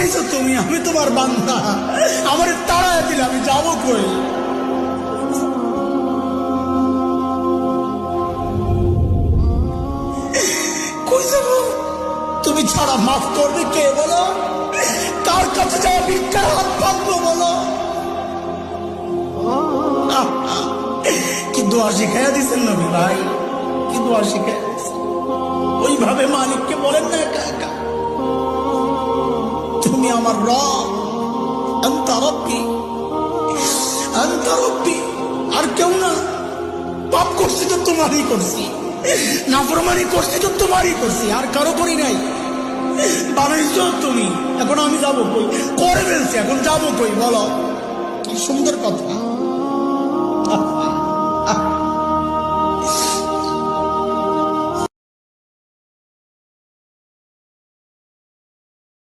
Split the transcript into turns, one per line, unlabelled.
বানাইছো তুমি, আমি তোমার বান্দা। আমার তাড়ায় দিলে আমি যাবো কই? কই যাবো? তুমি ছাড়া মাফ করবে কে বলো? কার কাছে যাওয়া ভিক্ষার হাত পাতবো বলো? কি দোয়া শিখাইয়া দিচ্ছেন নবী ভাই, কি দোয়া শিখাইয়া দিচ্ছেন। ওইভাবে মালিককে বলেন না একা একা, তুমি আমার রব, আনতা রব্বি, আনতা রব্বি, আর কেউ না। পাপ করছি তো তোমারই করছি, নাফরমানি করছি তো তোমারই করছি, আর কারো করি নাই। বানাইছো তুমি, এখন আমি যাবো কই? করে ফেলছি, এখন যাবো কই বলো? কি সুন্দর কথা।